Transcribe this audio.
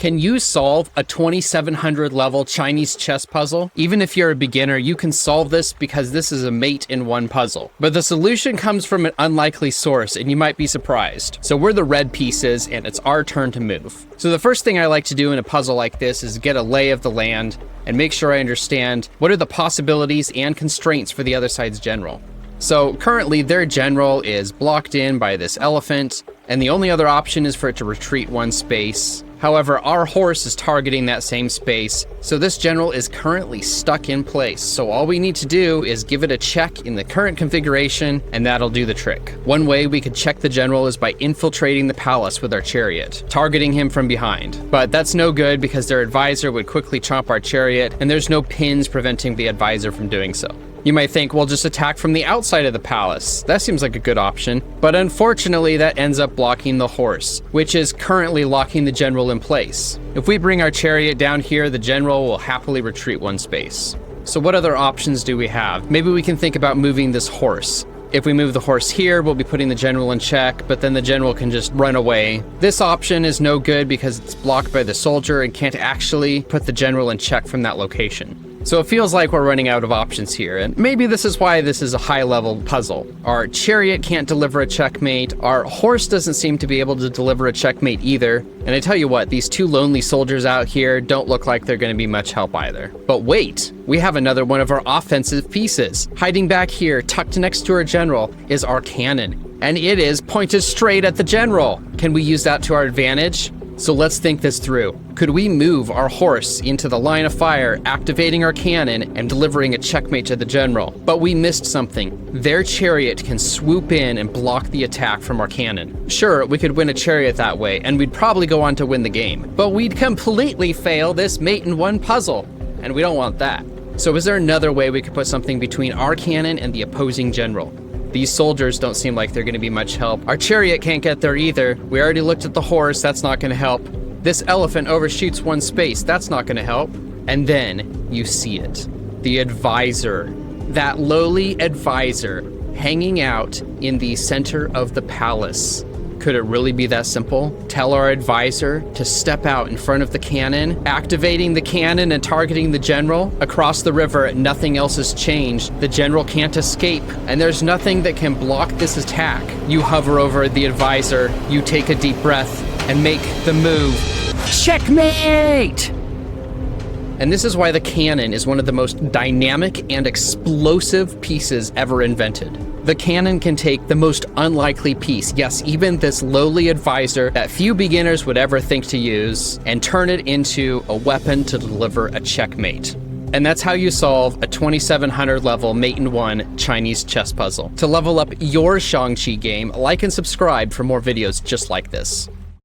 Can you solve a 2700 level Chinese chess puzzle? Even if you're a beginner, you can solve this because this is a mate in one puzzle. But the solution comes from an unlikely source and you might be surprised. So we're the red pieces and it's our turn to move. So the first thing I like to do in a puzzle like this is get a lay of the land and make sure I understand what are the possibilities and constraints for the other side's general. So currently their general is blocked in by this elephant, and the only other option is for it to retreat one space. However, our horse is targeting that same space, so this general is currently stuck in place. So all we need to do is give it a check in the current configuration, and that'll do the trick. One way we could check the general is by infiltrating the palace with our chariot, targeting him from behind. But that's no good because their advisor would quickly chomp our chariot, and there's no pins preventing the advisor from doing so. You might think, well, just attack from the outside of the palace. That seems like a good option, but unfortunately that ends up blocking the horse, which is currently locking the general in place. If we bring our chariot down here, the general will happily retreat one space. So what other options do we have? Maybe we can think about moving this horse. If we move the horse here, we'll be putting the general in check, but then the general can just run away. This option is no good because it's blocked by the soldier and can't actually put the general in check from that location. So it feels like we're running out of options here, and maybe this is why this is a high-level puzzle. Our chariot can't deliver a checkmate, our horse doesn't seem to be able to deliver a checkmate either, and I tell you what, these two lonely soldiers out here don't look like they're going to be much help either. But wait, we have another one of our offensive pieces. Hiding back here, tucked next to our general, is our cannon, and it is pointed straight at the general. Can we use that to our advantage? So let's think this through. Could we move our horse into the line of fire, activating our cannon and delivering a checkmate to the general? But we missed something. Their chariot can swoop in and block the attack from our cannon. Sure, we could win a chariot that way, and we'd probably go on to win the game. But we'd completely fail this mate in one puzzle, and we don't want that. So is there another way we could put something between our cannon and the opposing general? These soldiers don't seem like they're going to be much help. Our chariot can't get there either. We already looked at the horse, that's not going to help. This elephant overshoots one space, that's not going to help. And then you see it. The advisor. That lowly advisor hanging out in the center of the palace. Could it really be that simple? Tell our advisor to step out in front of the cannon, activating the cannon and targeting the general. Across the river, nothing else has changed. The general can't escape, and there's nothing that can block this attack. You hover over the advisor, you take a deep breath, and make the move. Checkmate! And this is why the cannon is one of the most dynamic and explosive pieces ever invented. The cannon can take the most unlikely piece, yes, even this lowly advisor that few beginners would ever think to use, and turn it into a weapon to deliver a checkmate. And that's how you solve a 2700 level mate in one Chinese chess puzzle. To level up your Xiangqi game, like and subscribe for more videos just like this.